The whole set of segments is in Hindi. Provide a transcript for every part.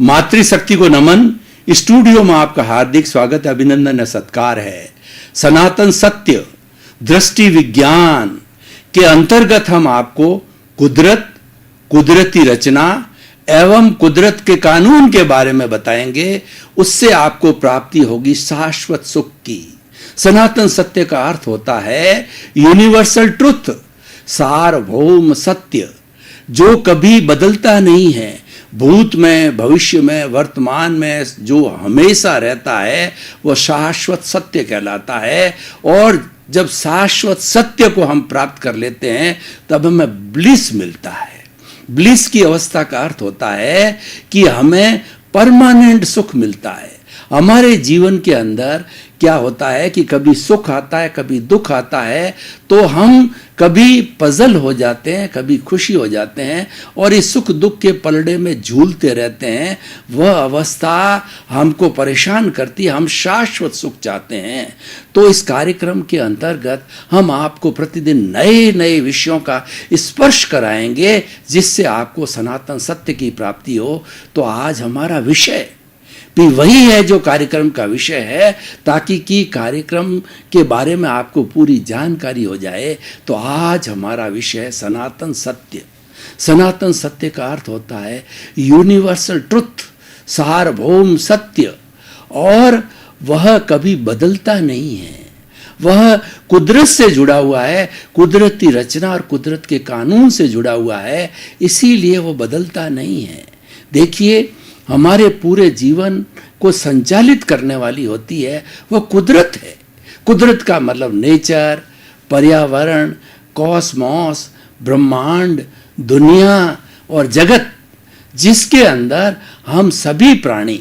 मातृशक्ति को नमन। स्टूडियो में आपका हार्दिक स्वागत, अभिनंदन, सत्कार है। सनातन सत्य दृष्टि विज्ञान के अंतर्गत हम आपको कुदरत, कुदरती रचना एवं कुदरत के कानून के बारे में बताएंगे। उससे आपको प्राप्ति होगी शाश्वत सुख की। सनातन सत्य का अर्थ होता है यूनिवर्सल ट्रुथ, सार्वभौम सत्य, जो कभी बदलता नहीं है। भूत में, भविष्य में, वर्तमान में जो हमेशा रहता है वह शाश्वत सत्य कहलाता है। और जब शाश्वत सत्य को हम प्राप्त कर लेते हैं तब हमें ब्लिस मिलता है। ब्लिस की अवस्था का अर्थ होता है कि हमें परमानेंट सुख मिलता है। हमारे जीवन के अंदर क्या होता है कि कभी सुख आता है, कभी दुख आता है, तो हम कभी पजल हो जाते हैं, कभी खुशी हो जाते हैं और इस सुख दुख के पलड़े में झूलते रहते हैं। वह अवस्था हमको परेशान करती है। हम शाश्वत सुख चाहते हैं। तो इस कार्यक्रम के अंतर्गत हम आपको प्रतिदिन नए नए विषयों का स्पर्श कराएंगे जिससे आपको सनातन सत्य की प्राप्ति हो। तो आज हमारा विषय भी वही है जो कार्यक्रम का विषय है, ताकि कि कार्यक्रम के बारे में आपको पूरी जानकारी हो जाए। तो आज हमारा विषय है सनातन सत्य। सनातन सत्य का अर्थ होता है यूनिवर्सल ट्रुथ, सार्वभौम सत्य, और वह कभी बदलता नहीं है। वह कुदरत से जुड़ा हुआ है, कुदरती रचना और कुदरत के कानून से जुड़ा हुआ है, इसीलिए वो बदलता नहीं है। देखिए, हमारे पूरे जीवन को संचालित करने वाली होती है वह कुदरत है। कुदरत का मतलब नेचर, पर्यावरण, कॉस्मॉस, ब्रह्मांड, दुनिया और जगत, जिसके अंदर हम सभी प्राणी,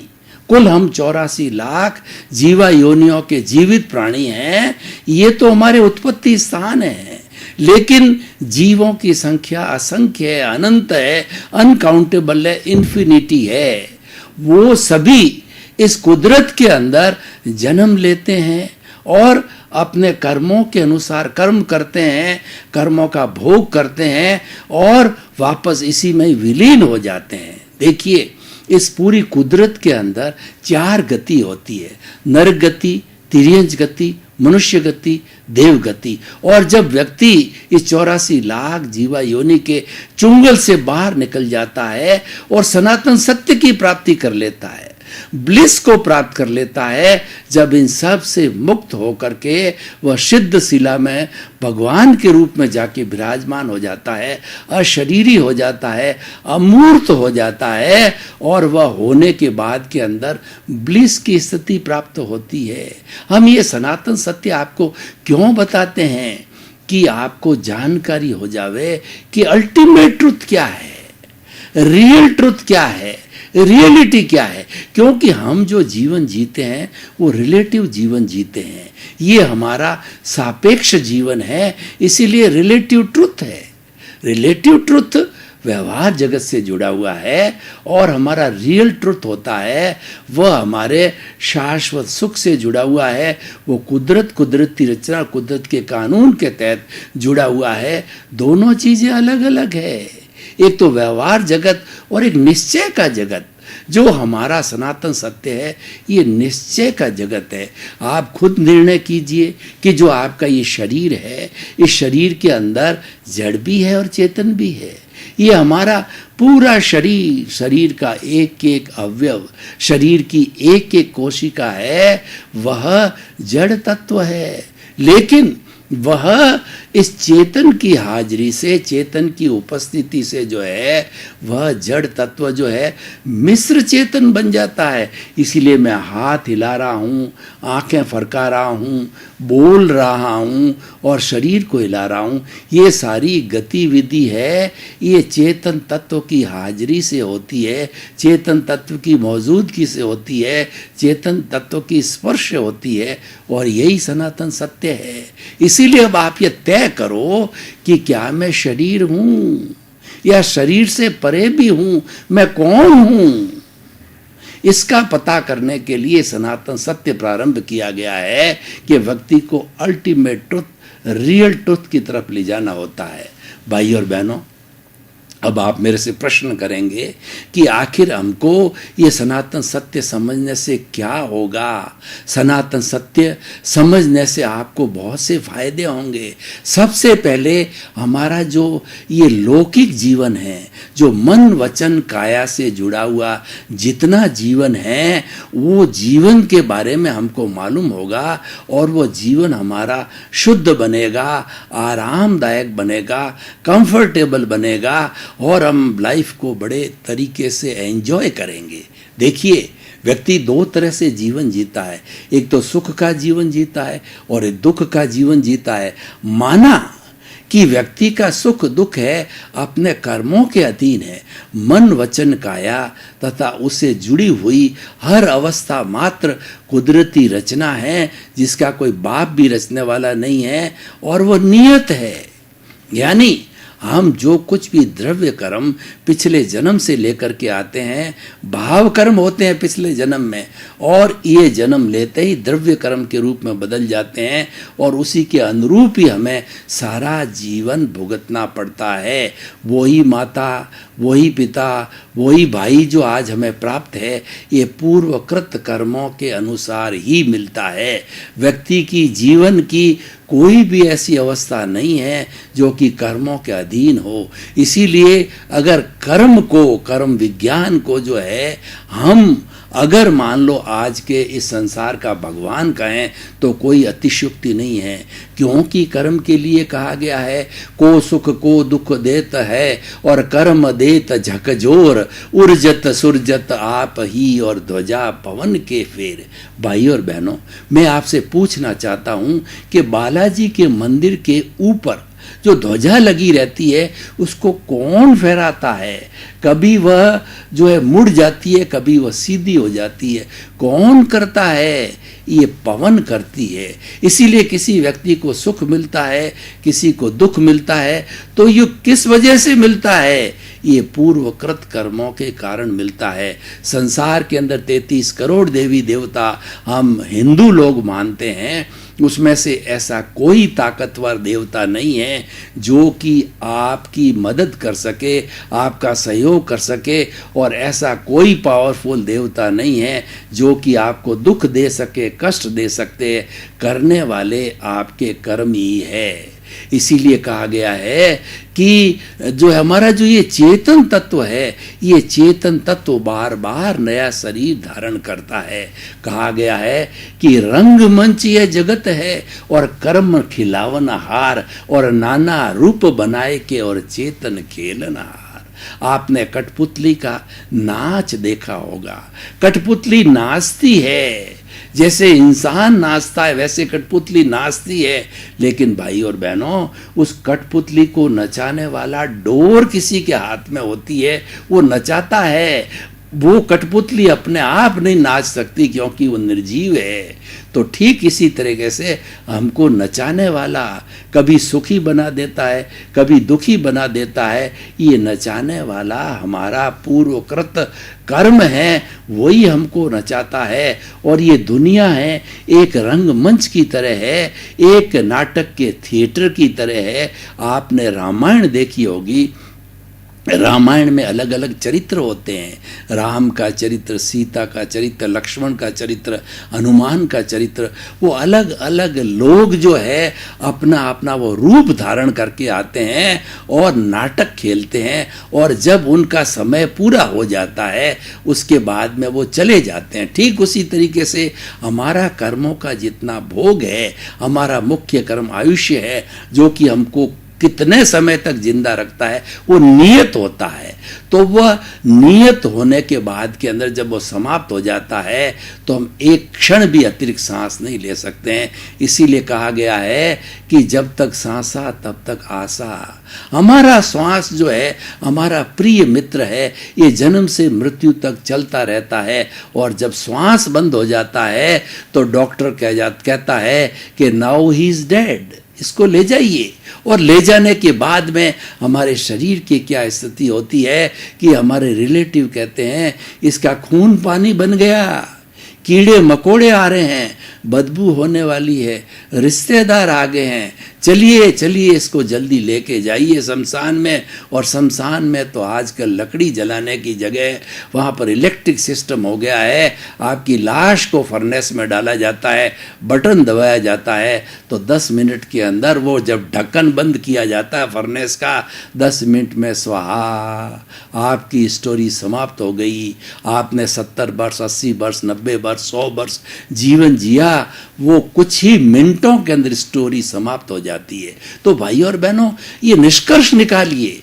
कुल हम 84 लाख जीवा योनियों के जीवित प्राणी हैं। ये तो हमारे उत्पत्ति स्थान है, लेकिन जीवों की संख्या असंख्य है, अनंत है, अनकाउंटेबल है, इन्फिनिटी है। वो सभी इस कुदरत के अंदर जन्म लेते हैं और अपने कर्मों के अनुसार कर्म करते हैं, कर्मों का भोग करते हैं और वापस इसी में विलीन हो जाते हैं। देखिए, इस पूरी कुदरत के अंदर 4 गति होती है: नर गति, तिर्यंच गति, मनुष्य गति, देव गति। और जब व्यक्ति इस 84 लाख जीवा योनि के चुंगल से बाहर निकल जाता है और सनातन सत्य की प्राप्ति कर लेता है, ब्लिस को प्राप्त कर लेता है, जब इन सब से मुक्त होकर के वह सिद्ध शिला में भगवान के रूप में जाके विराजमान हो जाता है, अशरीरी हो जाता है, अमूर्त हो जाता है, और वह होने के बाद के अंदर ब्लिस की स्थिति प्राप्त होती है। हम ये सनातन सत्य आपको क्यों बताते हैं? कि आपको जानकारी हो जावे कि अल्टीमेट ट्रुथ क्या है, रियल ट्रुथ क्या है, रियलिटी क्या है। क्योंकि हम जो जीवन जीते हैं वो रिलेटिव जीवन जीते हैं। ये हमारा सापेक्ष जीवन है, इसीलिए रिलेटिव ट्रुथ है। रिलेटिव ट्रुथ व्यवहार जगत से जुड़ा हुआ है और हमारा रियल ट्रुथ होता है वह हमारे शाश्वत सुख से जुड़ा हुआ है। वो कुदरत, कुदरती रचना, कुदरत के कानून के तहत जुड़ा हुआ है। दोनों चीज़ें अलग अलग है। एक तो व्यवहार जगत और एक निश्चय का जगत। जो हमारा सनातन सत्य है ये निश्चय का जगत है। आप खुद निर्णय कीजिए कि जो आपका ये शरीर है, इस शरीर के अंदर जड़ भी है और चेतन भी है। ये हमारा पूरा शरीर, शरीर का एक एक अवयव, शरीर की एक एक कोशिका है, वह जड़ तत्व है। लेकिन वह इस चेतन की हाजिरी से, चेतन की उपस्थिति से जो है वह जड़ तत्व जो है मिश्र चेतन बन जाता है। इसीलिए मैं हाथ हिला रहा हूँ, आंखें फरका रहा हूँ, बोल रहा हूँ और शरीर को हिला रहा हूँ। ये सारी गतिविधि है, ये चेतन तत्व की हाजिरी से होती है, चेतन तत्व की मौजूदगी से होती है, चेतन तत्व की स्पर्श होती है, और यही सनातन सत्य है। इसीलिए अब आप ये तय करो कि क्या मैं शरीर हूं या शरीर से परे भी हूं, मैं कौन हूं। इसका पता करने के लिए सनातन सत्य प्रारंभ किया गया है कि व्यक्ति को अल्टीमेट ट्रुथ, रियल ट्रुथ की तरफ ले जाना होता है। भाई और बहनों, अब आप मेरे से प्रश्न करेंगे कि आखिर हमको ये सनातन सत्य समझने से क्या होगा। सनातन सत्य समझने से आपको बहुत से फायदे होंगे। सबसे पहले हमारा जो ये लौकिक जीवन है, जो मन वचन काया से जुड़ा हुआ जितना जीवन है, वो जीवन के बारे में हमको मालूम होगा और वो जीवन हमारा शुद्ध बनेगा, आरामदायक बनेगा, कंफर्टेबल बनेगा और हम लाइफ को बड़े तरीके से एंजॉय करेंगे। देखिए, व्यक्ति दो तरह से जीवन जीता है, एक तो सुख का जीवन जीता है और एक दुख का जीवन जीता है। माना कि व्यक्ति का सुख दुख है अपने कर्मों के अधीन है, मन वचन काया तथा उससे जुड़ी हुई हर अवस्था मात्र कुदरती रचना है, जिसका कोई बाप भी रचने वाला नहीं है और वो नियत है। यानी हम जो कुछ भी द्रव्य कर्म पिछले जन्म से लेकर के आते हैं, भाव कर्म होते हैं पिछले जन्म में, और ये जन्म लेते ही द्रव्य कर्म के रूप में बदल जाते हैं और उसी के अनुरूप ही हमें सारा जीवन भुगतना पड़ता है। वही माता, वही पिता, वही भाई जो आज हमें प्राप्त है, ये पूर्वकृत कर्मों के अनुसार ही मिलता है। व्यक्ति की जीवन की कोई भी ऐसी अवस्था नहीं है जो कि कर्मों के अधीन हो। इसीलिए अगर कर्म को, कर्म विज्ञान को जो है, हम अगर मान लो आज के इस संसार का भगवान कहें तो कोई अतिशयोक्ति नहीं है, क्योंकि कर्म के लिए कहा गया है, को सुख को दुख देत है और कर्म देत झकझोर, उर्जत सुरजत आप ही और ध्वजा पवन के फेर। भाई और बहनों, मैं आपसे पूछना चाहता हूं कि बालाजी के मंदिर के ऊपर जो ध्वजा लगी रहती है उसको कौन फहराता है? कभी वह जो है मुड़ जाती है, कभी वह सीधी हो जाती है। कौन करता है? ये पवन करती है। इसीलिए किसी व्यक्ति को सुख मिलता है, किसी को दुख मिलता है, तो ये किस वजह से मिलता है? ये पूर्वकृत कर्मों के कारण मिलता है। संसार के अंदर 33 करोड़ देवी देवता हम हिंदू लोग मानते हैं, उसमें से ऐसा कोई ताकतवर देवता नहीं है जो कि आपकी मदद कर सके, आपका सहयोग कर सके, और ऐसा कोई पावरफुल देवता नहीं है जो कि आपको दुख दे सके, कष्ट दे सकते। करने वाले आपके कर्म ही है। इसीलिए कहा गया है कि जो हमारा जो ये चेतन तत्व है, ये चेतन तत्व बार बार नया शरीर धारण करता है। कहा गया है कि रंगमंच यह जगत है और कर्म खिलावनहार, और नाना रूप बनाए के और चेतन खेलनहार। आपने कठपुतली का नाच देखा होगा। कठपुतली नाचती है, जैसे इंसान नाचता है वैसे कठपुतली नाचती है। लेकिन भाई और बहनों, उस कठपुतली को नचाने वाला डोर किसी के हाथ में होती है, वो नचाता है। वो कठपुतली अपने आप नहीं नाच सकती क्योंकि वो निर्जीव है। तो ठीक इसी तरीके से हमको नचाने वाला कभी सुखी बना देता है, कभी दुखी बना देता है। ये नचाने वाला हमारा पूर्वकृत कर्म है, वही हमको नचाता है। और ये दुनिया है एक रंगमंच की तरह है, एक नाटक के थिएटर की तरह है। आपने रामायण देखी होगी। रामायण में अलग अलग चरित्र होते हैं। राम का चरित्र, सीता का चरित्र, लक्ष्मण का चरित्र, हनुमान का चरित्र। वो अलग अलग लोग जो है अपना अपना वो रूप धारण करके आते हैं और नाटक खेलते हैं, और जब उनका समय पूरा हो जाता है उसके बाद में वो चले जाते हैं। ठीक उसी तरीके से हमारा कर्मों का जितना भोग है, हमारा मुख्य कर्म आयुष्य है, जो कि हमको कितने समय तक जिंदा रखता है, वो नियत होता है। तो वह नियत होने के बाद के अंदर जब वो समाप्त हो जाता है तो हम एक क्षण भी अतिरिक्त सांस नहीं ले सकते हैं। इसीलिए कहा गया है कि जब तक सांसा तब तक आशा। हमारा श्वास जो है हमारा प्रिय मित्र है, ये जन्म से मृत्यु तक चलता रहता है, और जब श्वास बंद हो जाता है तो डॉक्टर कहता है कि नाउ ही इज डेड, इसको ले जाइए। और ले जाने के बाद में हमारे शरीर की क्या स्थिति होती है कि हमारे रिलेटिव कहते हैं इसका खून पानी बन गया, कीड़े मकोड़े आ रहे हैं, बदबू होने वाली है, रिश्तेदार आ गए हैं, चलिए चलिए इसको जल्दी लेके जाइए शमशान में। और शमशान में तो आजकल लकड़ी जलाने की जगह वहाँ पर इलेक्ट्रिक सिस्टम हो गया है। आपकी लाश को फर्नेस में डाला जाता है, बटन दबाया जाता है, तो 10 मिनट के अंदर वो जब ढक्कन बंद किया जाता है फर्नेस का, 10 मिनट में स्वाहा, आपकी स्टोरी समाप्त हो गई। आपने 70 वर्ष, 80 वर्ष, 90 वर्ष, 100 वर्ष जीवन जिया, वो कुछ ही मिनटों के अंदर स्टोरी समाप्त हो जाती है। तो भाई और बहनों, ये निष्कर्ष निकालिए,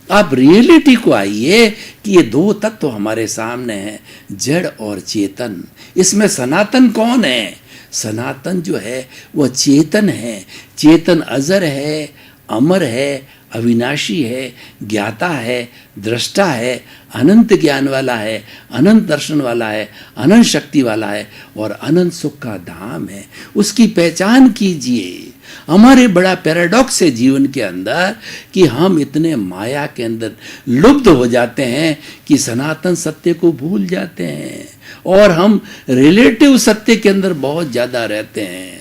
आप रियलिटी को आइए कि ये दो तत्व तो हमारे सामने हैं, जड़ और चेतन। इसमें सनातन कौन है? सनातन जो है वो चेतन है। चेतन अजर है, अमर है, अविनाशी है, ज्ञाता है, दृष्टा है, अनंत ज्ञान वाला है, अनंत दर्शन वाला है, अनंत शक्ति वाला है और अनंत सुख का धाम है। उसकी पहचान कीजिए। हमारे बड़ा पैराडॉक्स है जीवन के अंदर कि हम इतने माया के अंदर लुप्त हो जाते हैं कि सनातन सत्य को भूल जाते हैं और हम रिलेटिव सत्य के अंदर बहुत ज़्यादा रहते हैं।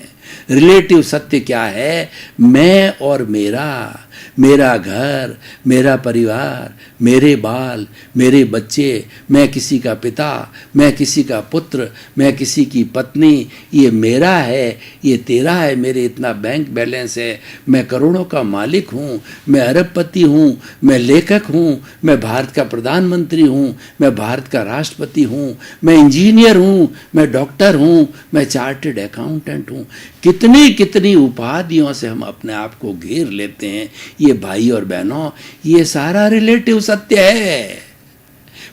रिलेटिव सत्य क्या है? मैं और मेरा, मेरा घर, मेरा परिवार, मेरे बाल, मेरे बच्चे, मैं किसी का पिता, मैं किसी का पुत्र, मैं किसी की पत्नी, ये मेरा है, ये तेरा है, मेरे इतना बैंक बैलेंस है, मैं करोड़ों का मालिक हूँ, मैं अरबपति हूँ, मैं लेखक हूँ, मैं भारत का प्रधानमंत्री हूँ, मैं भारत का राष्ट्रपति हूँ, मैं इंजीनियर हूँ, मैं डॉक्टर हूँ, मैं चार्टर्ड अकाउंटेंट हूँ। कितनी कितनी उपाधियों से हम अपने आप को घेर लेते हैं। ये भाई और बहनों, ये सारा रिलेटिव सत्य है।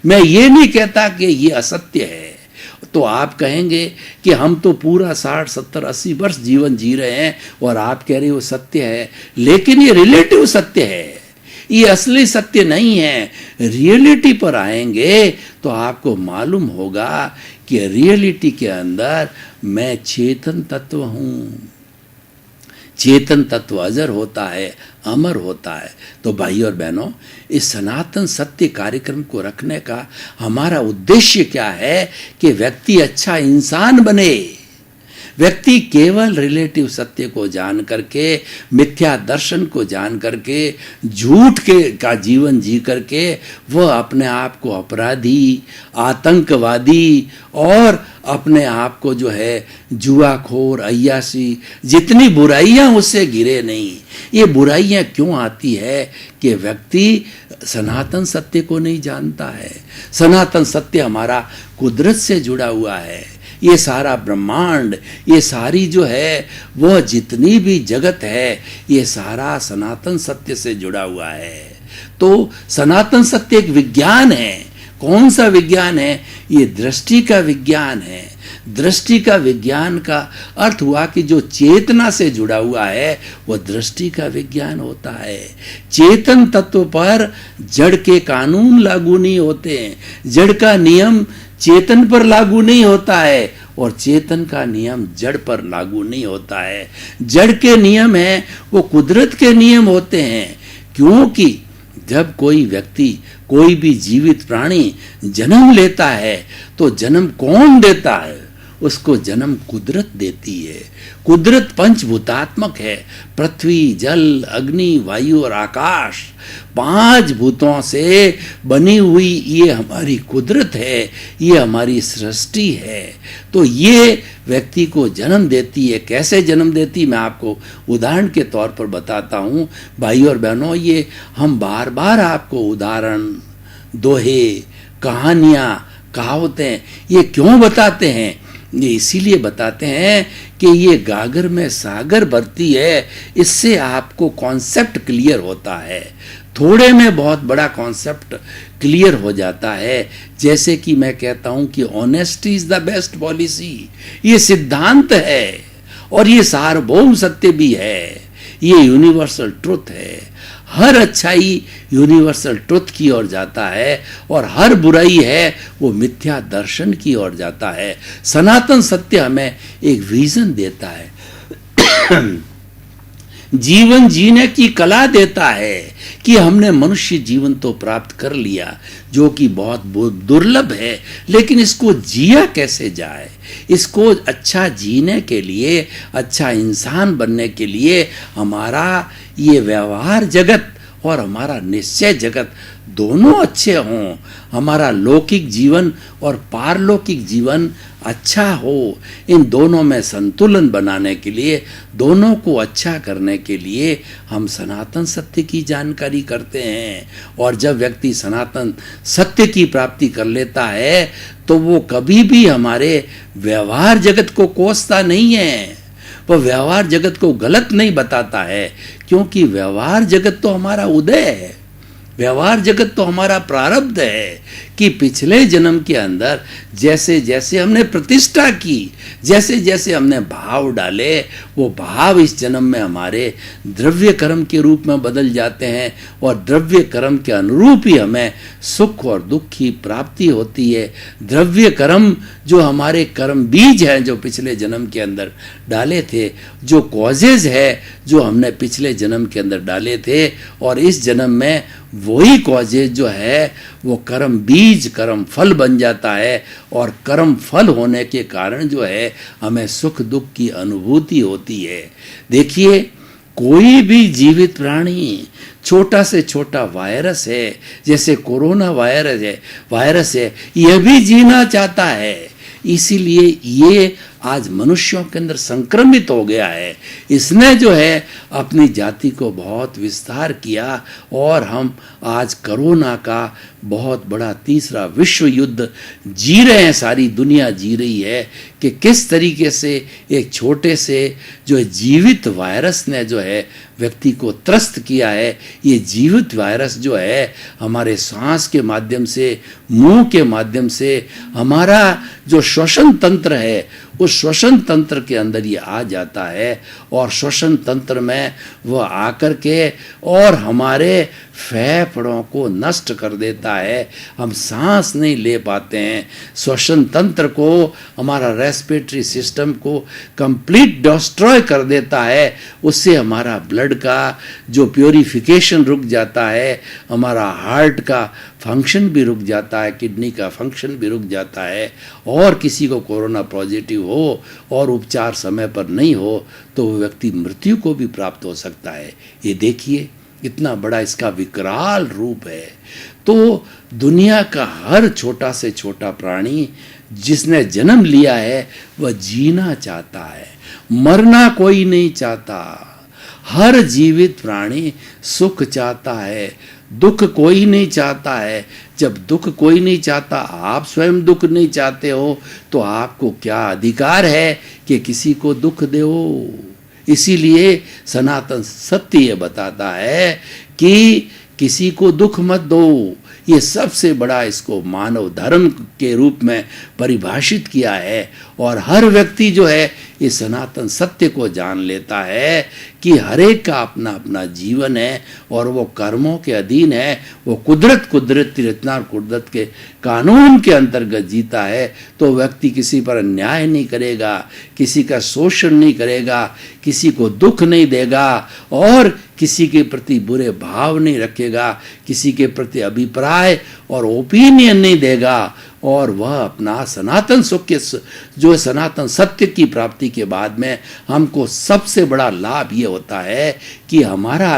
मैं ये नहीं कहता कि ये असत्य है। तो आप कहेंगे कि हम तो पूरा 60, 70, 80 वर्ष जीवन जी रहे हैं और आप कह रहे हो सत्य है, लेकिन ये रिलेटिव सत्य है, ये असली सत्य नहीं है। रियलिटी पर आएंगे तो आपको मालूम होगा कि रियलिटी के अंदर मैं चेतन तत्व हूँ। चेतन तत्व अजर होता है, अमर होता है। तो भाई और बहनों, इस सनातन सत्य कार्यक्रम को रखने का हमारा उद्देश्य क्या है कि व्यक्ति अच्छा इंसान बने। व्यक्ति केवल रिलेटिव सत्य को जान करके, मिथ्या दर्शन को जान करके, झूठ का जीवन जी करके वह अपने आप को अपराधी, आतंकवादी और अपने आप को जो है जुआखोर, अय्यासी, जितनी बुराइयां उससे गिरे नहीं। ये बुराइयां क्यों आती है कि व्यक्ति सनातन सत्य को नहीं जानता है। सनातन सत्य हमारा कुदरत से जुड़ा हुआ है। ये सारा ब्रह्मांड, ये सारी जो है वह जितनी भी जगत है, ये सारा सनातन सत्य से जुड़ा हुआ है। तो सनातन सत्य एक विज्ञान है। कौन सा विज्ञान है? ये दृष्टि का विज्ञान है। दृष्टि का विज्ञान का अर्थ हुआ कि जो चेतना से जुड़ा हुआ है वह दृष्टि का विज्ञान होता है। चेतन तत्व पर जड़ के कानून लागू नहीं होते हैं। जड़ का नियम चेतन पर लागू नहीं होता है और चेतन का नियम जड़ पर लागू नहीं होता है। जड़ के नियम हैं वो कुदरत के नियम होते हैं। क्योंकि जब कोई व्यक्ति, कोई भी जीवित प्राणी जन्म लेता है तो जन्म कौन देता है? उसको जन्म कुदरत देती है। कुदरत पंचभूतात्मक है। पृथ्वी, जल, अग्नि, वायु और आकाश, 5 भूतों से बनी हुई ये हमारी कुदरत है, ये हमारी सृष्टि है। तो ये व्यक्ति को जन्म देती है। कैसे जन्म देती, मैं आपको उदाहरण के तौर पर बताता हूँ। भाई और बहनों, ये हम बार बार आपको उदाहरण, दोहे, कहानियाँ, कहावतें ये क्यों बताते हैं? ये इसीलिए बताते हैं कि ये गागर में सागर भरती है। इससे आपको कॉन्सेप्ट क्लियर होता है। थोड़े में बहुत बड़ा कॉन्सेप्ट क्लियर हो जाता है। जैसे कि मैं कहता हूं कि honesty is the best policy. ये सिद्धांत है और ये सार्वभौम सत्य भी है। ये यूनिवर्सल ट्रुथ है। हर अच्छाई यूनिवर्सल ट्रुथ की ओर जाता है और हर बुराई है वो मिथ्या दर्शन की ओर जाता है। सनातन सत्य हमें एक विजन देता है। जीवन जीने की कला देता है कि हमने मनुष्य जीवन तो प्राप्त कर लिया, जो कि बहुत दुर्लभ है, लेकिन इसको जिया कैसे जाए। इसको अच्छा जीने के लिए, अच्छा इंसान बनने के लिए हमारा ये व्यवहार जगत और हमारा निश्चय जगत दोनों अच्छे हों, हमारा लौकिक जीवन और पारलौकिक जीवन अच्छा हो। इन दोनों में संतुलन बनाने के लिए, दोनों को अच्छा करने के लिए हम सनातन सत्य की जानकारी करते हैं। और जब व्यक्ति सनातन सत्य की प्राप्ति कर लेता है तो वो कभी भी हमारे व्यवहार जगत को कोसता नहीं है, वह व्यवहार जगत को गलत नहीं बताता है, क्योंकि व्यवहार जगत तो हमारा उदय है, व्यवहार जगत तो हमारा प्रारब्ध है कि पिछले जन्म के अंदर जैसे जैसे हमने प्रतिष्ठा की, जैसे जैसे हमने भाव डाले, वो भाव इस जन्म में हमारे द्रव्य कर्म के रूप में बदल जाते हैं और द्रव्य कर्म के अनुरूप ही हमें सुख और दुख की प्राप्ति होती है। द्रव्य कर्म जो हमारे कर्म बीज हैं, जो पिछले जन्म के अंदर डाले थे, जो कॉजेज है जो हमने पिछले जन्म के अंदर डाले थे, और इस जन्म में वही कॉजेज जो है वो कर्म बीज कर्म फल बन जाता है, और कर्म फल होने के कारण जो है हमें सुख दुख की अनुभूति होती है। देखिए, कोई भी जीवित प्राणी, छोटा से छोटा वायरस है, जैसे कोरोना वायरस है, यह भी जीना चाहता है। इसीलिए ये आज मनुष्यों के अंदर संक्रमित हो गया है। इसने जो है अपनी जाति को बहुत विस्तार किया, और हम आज कोरोना का बहुत बड़ा तीसरा विश्व युद्ध जी रहे हैं, सारी दुनिया जी रही है कि किस तरीके से एक छोटे से जो जीवित वायरस ने जो है व्यक्ति को त्रस्त किया है। ये जीवित वायरस जो है हमारे सांस के माध्यम से, मुंह के माध्यम से, हमारा जो श्वसन तंत्र है उस श्वसन तंत्र के अंदर ये आ जाता है, और श्वसन तंत्र में वह आकर के और हमारे फेफड़ों को नष्ट कर देता है। हम सांस नहीं ले पाते हैं। श्वसन तंत्र को, हमारा रेस्पिरेटरी सिस्टम को कंप्लीट डिस्ट्रॉय कर देता है। उससे हमारा ब्लड का जो प्योरिफिकेशन रुक जाता है, हमारा हार्ट का फंक्शन भी रुक जाता है, किडनी का फंक्शन भी रुक जाता है। और किसी को कोरोना पॉजिटिव हो और उपचार समय पर नहीं हो तो वो व्यक्ति मृत्यु को भी प्राप्त हो सकता है। ये देखिए इतना बड़ा इसका विकराल रूप है। तो दुनिया का हर छोटा से छोटा प्राणी जिसने जन्म लिया है वह जीना चाहता है, मरना कोई नहीं चाहता। हर जीवित प्राणी सुख चाहता है, दुख कोई नहीं चाहता है। जब दुख कोई नहीं चाहता, आप स्वयं दुख नहीं चाहते हो, तो आपको क्या अधिकार है कि किसी को दुख दो। इसीलिए सनातन सत्य ये बताता है कि किसी को दुख मत दो। ये सबसे बड़ा इसको मानव धर्म के रूप में परिभाषित किया है। और हर व्यक्ति जो है इस सनातन सत्य को जान लेता है कि हर एक का अपना अपना जीवन है और वो कर्मों के अधीन है। वो कुदरत के कानून के अंतर्गत जीता है। तो व्यक्ति किसी पर अन्याय नहीं करेगा, किसी का शोषण नहीं करेगा, किसी को दुख नहीं देगा और किसी के प्रति बुरे भाव नहीं रखेगा, किसी के प्रति अभिप्राय और ओपिनियन नहीं देगा। और वह अपना सनातन सुख के जो सनातन सत्य की प्राप्ति के बाद में हमको सबसे बड़ा लाभ ये होता है कि हमारा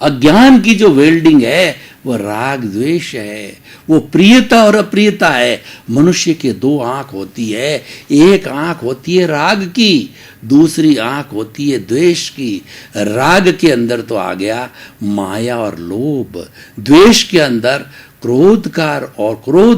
अज्ञान की जो वेल्डिंग है वह राग द्वेष है, वो प्रियता और अप्रियता है। मनुष्य के दो आंख होती है, एक आंख होती है राग की, दूसरी आंख होती है द्वेष की। राग के अंदर तो आ गया माया और लोभ, द्वेष के अंदर क्रोध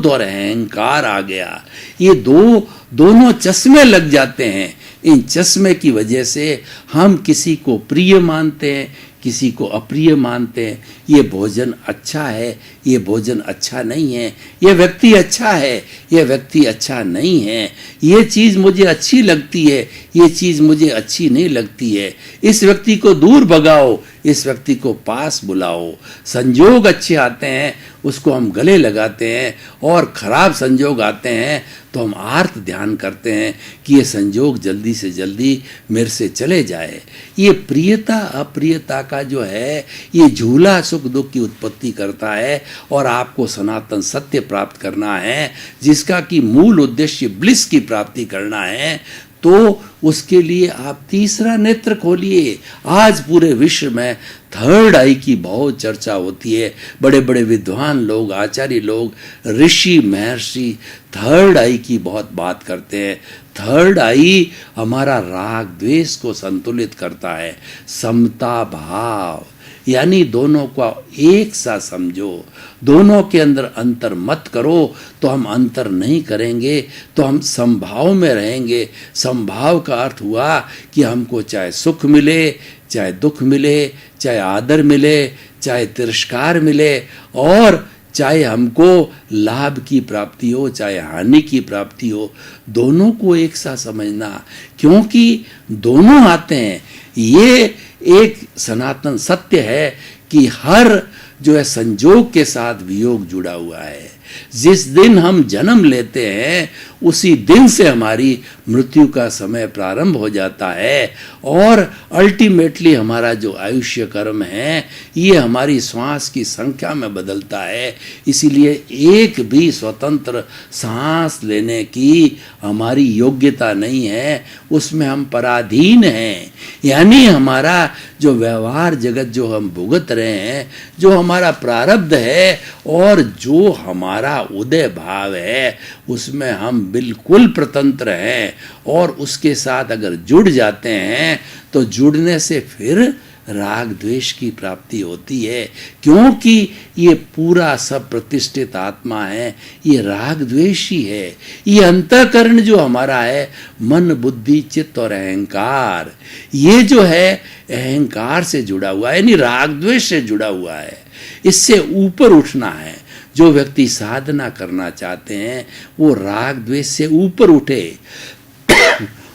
और अहंकार आ गया। ये दोनों चश्मे लग जाते हैं। इन चश्मे की वजह से हम किसी को प्रिय मानते हैं, किसी को अप्रिय मानते हैं। ये भोजन अच्छा है, ये भोजन अच्छा नहीं है, ये व्यक्ति अच्छा है, ये व्यक्ति अच्छा नहीं है, ये चीज़ मुझे अच्छी लगती है, ये चीज़ मुझे अच्छी नहीं लगती है। इस व्यक्ति को दूर भगाओ, इस व्यक्ति को पास बुलाओ। संयोग अच्छे आते हैं, उसको हम गले लगाते हैं और खराब संजोग आते हैं तो हम आर्त ध्यान करते हैं कि ये संजोग जल्दी से जल्दी मेरे से चले जाए। ये प्रियता अप्रियता का जो है ये झूला सुख दुख की उत्पत्ति करता है और आपको सनातन सत्य प्राप्त करना है जिसका कि मूल उद्देश्य ब्लिस की प्राप्ति करना है। तो उसके लिए आप तीसरा नेत्र खोलिए। आज पूरे विश्व में थर्ड आई की बहुत चर्चा होती है। बड़े बड़े विद्वान लोग, आचार्य लोग, ऋषि महर्षि थर्ड आई की बहुत बात करते हैं। थर्ड आई हमारा राग द्वेष को संतुलित करता है। समता भाव यानी दोनों को एक सा समझो, दोनों के अंदर अंतर मत करो। तो हम अंतर नहीं करेंगे तो हम समभाव में रहेंगे। समभाव का अर्थ हुआ कि हमको चाहे सुख मिले, चाहे दुख मिले, चाहे आदर मिले, चाहे तिरस्कार मिले और चाहे हमको लाभ की प्राप्ति हो, चाहे हानि की प्राप्ति हो, दोनों को एक सा समझना, क्योंकि दोनों आते हैं। ये एक सनातन सत्य है कि हर जो है संजोग के साथ वियोग जुड़ा हुआ है। जिस दिन हम जन्म लेते हैं उसी दिन से हमारी मृत्यु का समय प्रारंभ हो जाता है और अल्टीमेटली हमारा जो आयुष्य कर्म है ये हमारी श्वास की संख्या में बदलता है। इसीलिए एक भी स्वतंत्र सांस लेने की हमारी योग्यता नहीं है, उसमें हम पराधीन हैं। यानी हमारा जो व्यवहार जगत जो हम भुगत रहे हैं, जो हमारा प्रारब्ध है और जो हमारा उदय भाव है, उसमें हम बिल्कुल स्वतंत्र हैं। और उसके साथ अगर जुड़ जाते हैं तो जुड़ने से फिर राग द्वेष की प्राप्ति होती है, क्योंकि ये पूरा सब प्रतिष्ठित आत्मा है, ये राग द्वेष ही है। ये अंतःकरण जो हमारा है, मन बुद्धि चित्त और अहंकार, ये जो है अहंकार से जुड़ा हुआ है, यानी राग द्वेष से जुड़ा हुआ है। इससे ऊपर उठना है। जो व्यक्ति साधना करना चाहते हैं वो राग द्वेष से ऊपर उठे,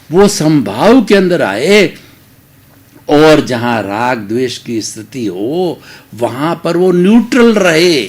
वो समभाव के अंदर आए और जहां राग द्वेष की स्थिति हो वहां पर वो न्यूट्रल रहे।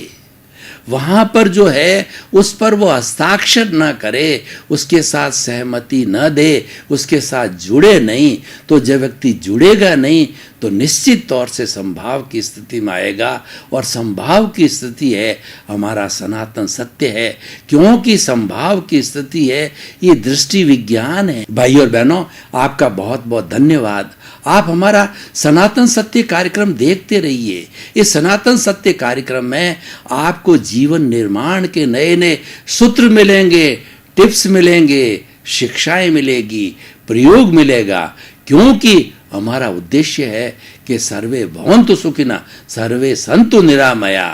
वहां पर जो है उस पर वो हस्ताक्षर न करे, उसके साथ सहमति न दे, उसके साथ जुड़े नहीं। तो जब व्यक्ति जुड़ेगा नहीं तो निश्चित तौर से संभाव की स्थिति में आएगा। और संभाव की स्थिति है हमारा सनातन सत्य है, क्योंकि संभाव की स्थिति है ये दृष्टि विज्ञान है। भाई और बहनों, आपका बहुत बहुत धन्यवाद। आप हमारा सनातन सत्य कार्यक्रम देखते रहिए। इस सनातन सत्य कार्यक्रम में आपको जीवन निर्माण के नए नए सूत्र मिलेंगे, टिप्स मिलेंगे, शिक्षाएं मिलेगी, प्रयोग मिलेगा, क्योंकि हमारा उद्देश्य है कि सर्वे भवन्तु सुखिनः सर्वे सन्तु निरामया,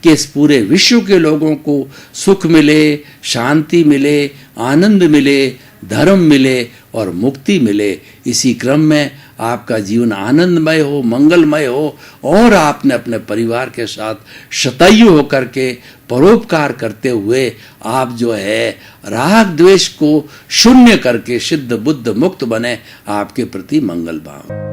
कि इस पूरे विश्व के लोगों को सुख मिले, शांति मिले, आनंद मिले, धर्म मिले और मुक्ति मिले। इसी क्रम में आपका जीवन आनंदमय हो, मंगलमय हो और आपने अपने परिवार के साथ शतायु होकर के परोपकार करते हुए आप जो है राग द्वेष को शून्य करके सिद्ध बुद्ध मुक्त बने। आपके प्रति मंगल भाव।